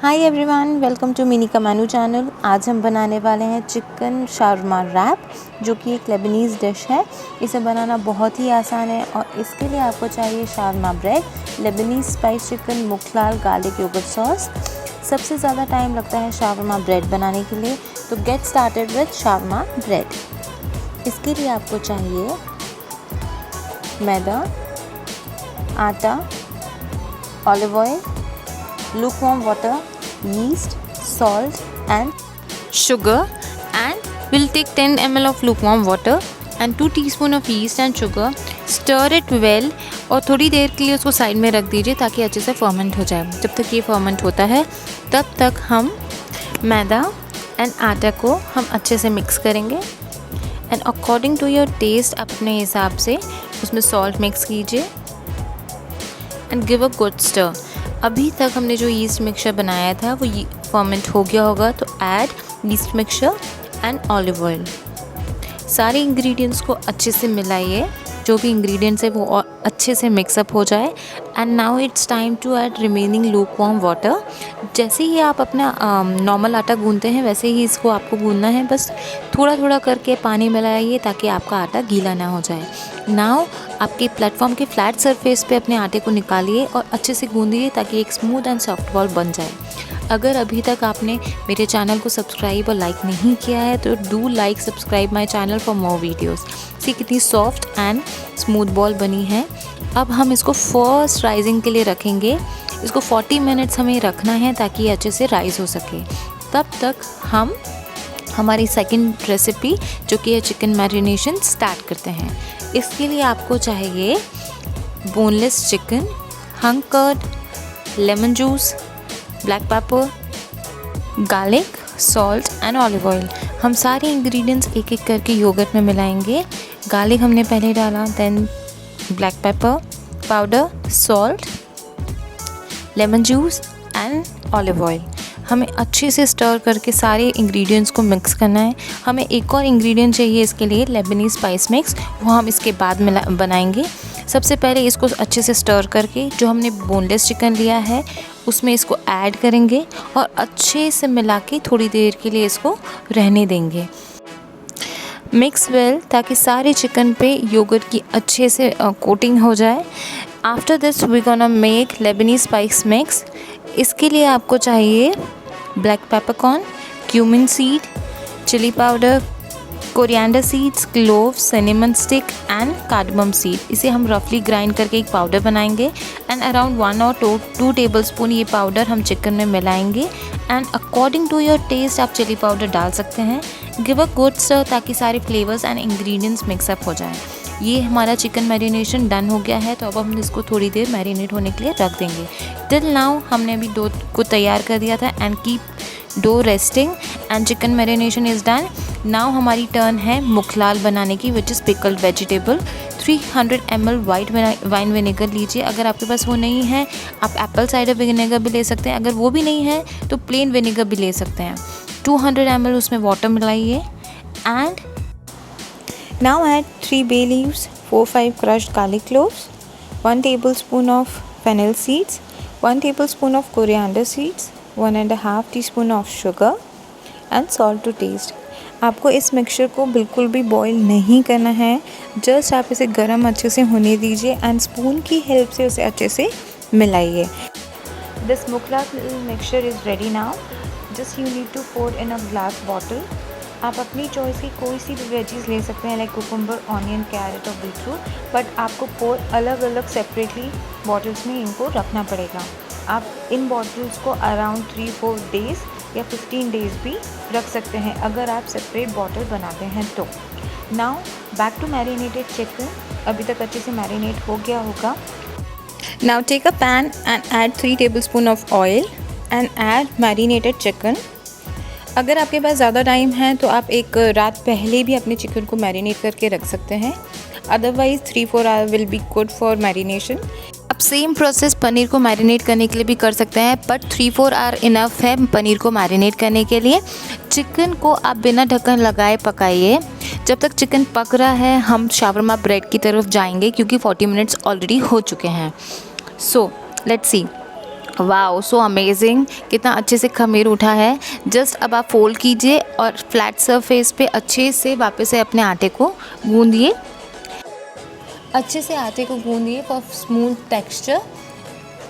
Hi everyone, welcome to Mini का menu channel. आज हम बनाने वाले हैं चिकन शावरमा रैप, जो कि एक लेबनीज़ डिश है। इसे बनाना बहुत ही आसान है और इसके लिए आपको चाहिए shawarma bread, Lebanese spice chicken, मुख्लाल गार्लिक योगर्ट सॉस। सबसे ज़्यादा टाइम लगता है शावरमा ब्रेड बनाने के लिए, तो get started with shawarma bread. इसके लिए आपको चाहिए मैदा, आटा, olive oil, lukewarm water, yeast, salt and sugar, and we'll take 10 ml of lukewarm water and 2 teaspoon of yeast and sugar. Stir it well और थोड़ी देर के लिए उसको साइड में रख दीजिए ताकि अच्छे से फर्मेंट हो जाए। जब तक ये फर्मेंट होता है तब तक हम मैदा एंड आटा को हम अच्छे से मिक्स करेंगे and according to your taste आप अपने हिसाब से उसमें सॉल्ट मिक्स कीजिए and give a good stir. अभी तक हमने जो यीस्ट मिक्सचर बनाया था वो फर्मेंट हो गया होगा, तो add yeast mixture and olive oil. सारे इंग्रेडिएंट्स को अच्छे से मिलाइए, जो भी इंग्रेडिएंट्स है वो अच्छे से मिक्सअप हो जाए। And now it's time to add remaining lukewarm water. जैसे ही आप अपना नॉर्मल आटा गूंदते हैं वैसे ही इसको आपको गूंदना है, बस थोड़ा थोड़ा करके पानी मिलाइए ताकि आपका आटा गीला ना हो जाए। नाउ आपके प्लेटफॉर्म के फ्लैट सरफेस पे अपने आटे को निकालिए और अच्छे से गूंदिए ताकि एक स्मूथ एंड सॉफ्ट बॉल बन जाए। अगर अभी तक आपने मेरे चैनल को सब्सक्राइब और लाइक नहीं किया है तो do like subscribe my channel for more videos. See कितनी सॉफ्ट एंड स्मूथ बॉल बनी है। अब हम इसको फर्स्ट राइजिंग के लिए रखेंगे। इसको 40 मिनट्स हमें रखना है ताकि ये अच्छे से राइज हो सके। तब तक हम हमारी सेकंड रेसिपी जो कि है चिकन मैरिनेशन स्टार्ट करते हैं। इसके लिए आपको चाहिए boneless chicken, hung curd, lemon juice, black pepper, garlic, salt and olive oil. हम सारे इंग्रेडिएंट्स एक एक करके योगर्ट में मिलाएंगे। गार्लिक हमने पहले डाला, then black pepper powder, salt, lemon juice and olive oil. हमें अच्छे से स्टर करके सारे इंग्रेडिएंट्स को मिक्स करना है। हमें एक और इंग्रेडिएंट चाहिए इसके लिए, लेबनीज़ स्पाइस मिक्स, वो हम इसके बाद बनाएंगे। सबसे पहले इसको अच्छे से स्टर करके जो हमने बोनलेस चिकन लिया है उसमें इसको ऐड करेंगे और अच्छे से मिला के थोड़ी देर के लिए इसको रहने देंगे। मिक्स वेल ताकि सारे चिकन पे योगर्ट की अच्छे से कोटिंग हो जाए। After this we gonna make Lebanese spice mix. इसके लिए आपको चाहिए black peppercorn, cumin seed, chilli powder, coriander seeds, clove, cinnamon stick and cardamom seed. इसे हम रफली ग्राइंड करके एक पाउडर बनाएंगे एंड अराउंड 1 और 2 टेबलस्पून ये पाउडर हम चिकन में मिलाएंगे and according to your taste आप चिली पाउडर डाल सकते हैं। गिव अ गुड स्टर ताकि सारे फ्लेवर्स एंड इंग्रेडिएंट्स मिक्सअप हो जाएं। ये हमारा चिकन मैरिनेशन डन हो गया है, तो अब हम इसको थोड़ी देर मैरिनेट होने के लिए रख देंगे। टिल नाउ हमने अभी डो को तैयार कर दिया था and keep dough resting and chicken marination is done. Now हमारी टर्न है मुख्लाल बनाने की, which is pickled vegetable. 300 ml white wine vinegar लीजिए। अगर आपके पास वो नहीं है आप एप्पल साइडर विनेगर भी ले सकते हैं। अगर वो भी नहीं है तो प्लेन विनेगर भी ले सकते हैं। 200 ml उसमें water मिलाइए and now add 3 bay leaves, 4-5 crushed garlic cloves, 1 tablespoon of fennel seeds, 1 tablespoon of coriander seeds, 1.5 teaspoon of sugar and salt to taste। आपको इस मिक्सचर को बिल्कुल भी बॉईल नहीं करना है, जस्ट आप इसे गर्म अच्छे से होने दीजिए एंड स्पून की हेल्प से उसे अच्छे से मिलाइए। दिस मुख्लाल mixture is ready now. Just you need to pour in a glass bottle. आप अपनी चॉइस की कोई सी भी वेजीज ले सकते हैं, लाइक कुकुम्बर, ऑनियन, कैरेट और बीटरूट, बट आपको पोर अलग अलग सेपरेटली बॉटल्स में इनको रखना पड़ेगा। आप इन बॉटल्स को अराउंड 3-4 डेज़ या 15 डेज़ भी रख सकते हैं अगर आप सेपरेट बॉटल बनाते हैं तो। Now back to marinated chicken. अभी तक अच्छे से मैरिनेट हो गया होगा। Now take a pan and add 3 tablespoon of oil and add marinated chicken. अगर आपके पास ज़्यादा टाइम है तो आप एक रात पहले भी अपने चिकन को मैरिनेट करके रख सकते हैं, otherwise 3-4 hour will be good for marination. आप सेम प्रोसेस पनीर को मैरिनेट करने के लिए भी कर सकते हैं, बट 3-4 आवर इनफ है पनीर को मैरिनेट करने के लिए। चिकन को आप बिना ढक्कन लगाए पकाइए। जब तक चिकन पक रहा है हम शावरमा ब्रेड की तरफ जाएंगे क्योंकि 40 मिनट्स ऑलरेडी हो चुके हैं। So let's see. Wow, so amazing, कितना अच्छे से खमीर उठा है। जस्ट अब आप फोल्ड कीजिए और फ्लैट सरफेस पे अच्छे से वापस से अपने आटे को गूंदिए। अच्छे से आटे को गूंदिए फॉर स्मूथ टेक्सचर।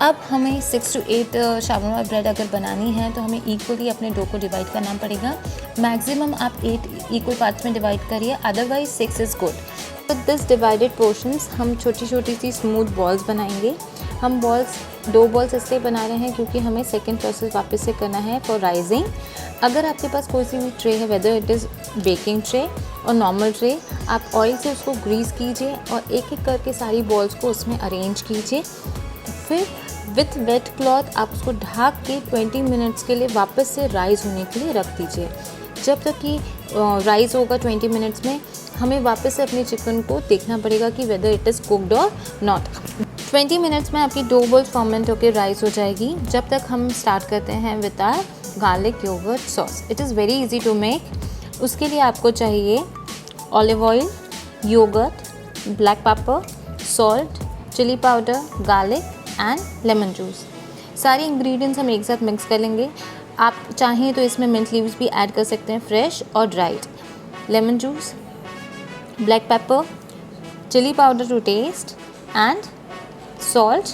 अब हमें 6 to 8 शावरमा ब्रेड अगर बनानी है तो हमें इक्वली अपने डो को डिवाइड करना पड़ेगा। मैक्सिमम आप 8 इक्वल पार्ट्स में डिवाइड करिए, otherwise 6 is good. With this divided portions हम छोटी छोटी सी स्मूथ बॉल्स बनाएंगे। हम दो बॉल्स इसलिए बना रहे हैं क्योंकि हमें सेकेंड प्रोसेस वापस से करना है फॉर राइजिंग। अगर आपके पास कोई सी भी ट्रे है, weather it is baking tray और नॉर्मल ट्रे, आप ऑयल से उसको ग्रीस कीजिए और एक एक करके सारी बॉल्स को उसमें अरेंज कीजिए। फिर विथ वेट क्लॉथ आप उसको ढक के 20 मिनट्स के लिए वापस से राइज़ होने के लिए रख दीजिए। जब तक कि राइज़ होगा 20 मिनट्स में, हमें वापस से अपने चिकन को देखना पड़ेगा कि वेदर इट इज़ कुकड और नॉट। 20 मिनट्स में आपकी डो बॉल्स फर्मेंट होकर राइज़ हो जाएगी। जब तक हम स्टार्ट करते हैं with our garlic yogurt sauce. It is very easy to make. उसके लिए आपको चाहिए olive oil, yogurt, black pepper, salt, chilli powder, garlic and lemon juice. सारी इंग्रेडिएंट्स हम एक साथ मिक्स कर लेंगे। आप चाहें तो इसमें मिंट लीव्स भी ऐड कर सकते हैं, फ्रेश और dried. Lemon juice, black pepper, chilli powder to taste and salt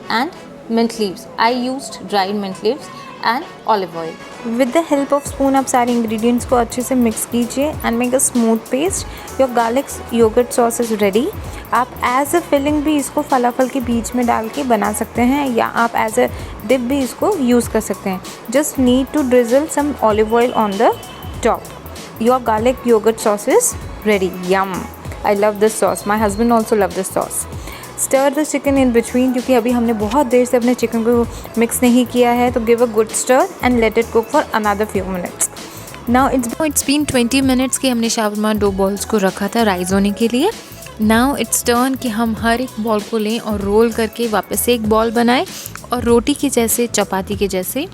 and mint leaves. I used dried mint leaves and olive oil. With the help of spoon आप सारे ingredients को अच्छे से मिक्स कीजिए and make a smooth paste. Your garlic yogurt sauce is ready. आप as a filling भी इसको फलाफल के बीच में डाल के बना सकते हैं या आप एज अ डिप भी इसको यूज़ कर सकते हैं। Just need to drizzle some olive oil on the top. Your garlic yogurt sauce is ready. Yum, I love this sauce, my husband also love this sauce. Stir the chicken in between, क्योंकि अभी हमने बहुत देर से अपने chicken को mix नहीं किया है, तो give a good stir and let it cook for another few minutes. Now it's been 20 minutes कि हमने शावरमा डो बॉल्स को रखा था राइज होने के लिए। नाउ इट्स टर्न कि हम हर एक बॉल को लें और रोल करके वापस से एक बॉल बनाएं और रोटी के जैसे, चपाती के जैसे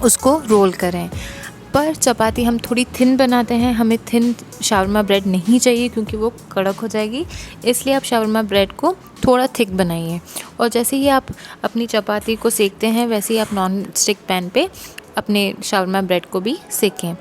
उसको रोल करें। पर चपाती हम थोड़ी थिन बनाते हैं, हमें थिन शावरमा ब्रेड नहीं चाहिए क्योंकि वो कड़क हो जाएगी। इसलिए आप शावरमा ब्रेड को थोड़ा थिक बनाइए। और जैसे ही आप अपनी चपाती को सेकते हैं वैसे ही आप नॉन स्टिक पैन पे अपने शावरमा ब्रेड को भी सेकें।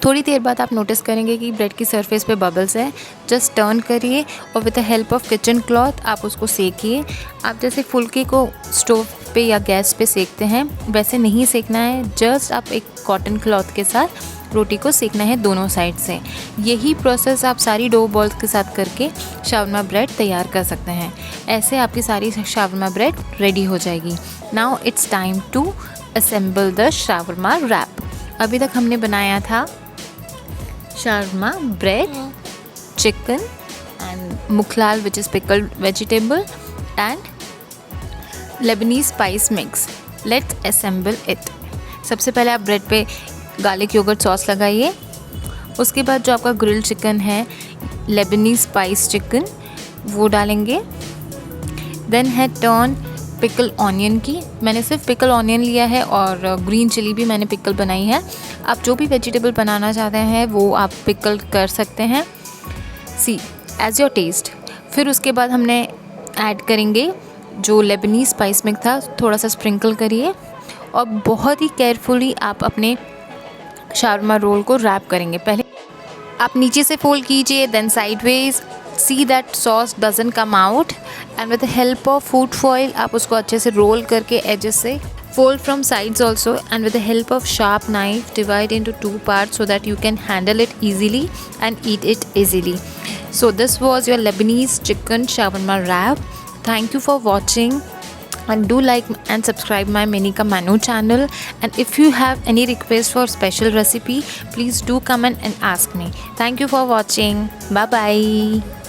थोड़ी देर बाद आप नोटिस करेंगे कि ब्रेड की सरफेस पे बबल्स है। जस्ट टर्न करिए और with the help of kitchen cloth आप उसको सेकिए। आप जैसे फुल्के को स्टोव पे या गैस पे सेकते हैं वैसे नहीं सेकना है। जस्ट आप एक कॉटन क्लॉथ के साथ रोटी को सेकना है दोनों साइड से। यही प्रोसेस आप सारी डो बॉल्स के साथ करके शावरमा ब्रेड तैयार कर सकते हैं। ऐसे आपकी सारी शावरमा ब्रेड रेडी हो जाएगी। Now it's time to assemble the shawarma wrap. अभी तक हमने बनाया था shawarma bread, chicken and mukhlal which is pickled vegetable and Lebanese spice mix. Let's assemble it. सबसे पहले आप ब्रेड पे गार्लिक योगर्ट सॉस लगाइए। उसके बाद जो आपका ग्रिल चिकन है, लेबनीज स्पाइस चिकन, वो डालेंगे। देन है टर्न पिकल ऑनियन की। मैंने सिर्फ पिकल ऑनियन लिया है और ग्रीन चिली भी मैंने पिकल बनाई है। आप जो भी वेजिटेबल बनाना चाहते हैं वो आप पिकल कर सकते हैं, सी एज योर टेस्ट। फिर उसके बाद हमने ऐड करेंगे जो लेबनीज स्पाइस मिक्स था, थोड़ा सा स्प्रिंकल करिए और बहुत ही केयरफुली आप अपने शावरमा रोल को रैप करेंगे। पहले आप नीचे से फोल्ड कीजिए, then sideways, see that sauce doesn't come out and with the help of food foil आप उसको अच्छे से रोल करके एजेस से fold from sides also, and with the help of sharp knife divide into 2 parts so that you can handle it easily and eat it easily. So this was your Lebanese chicken shawarma wrap. Thank you for watching and do like and subscribe my Menika Manu channel, and if you have any request for special recipe please do comment and ask me. Thank you for watching. Bye bye.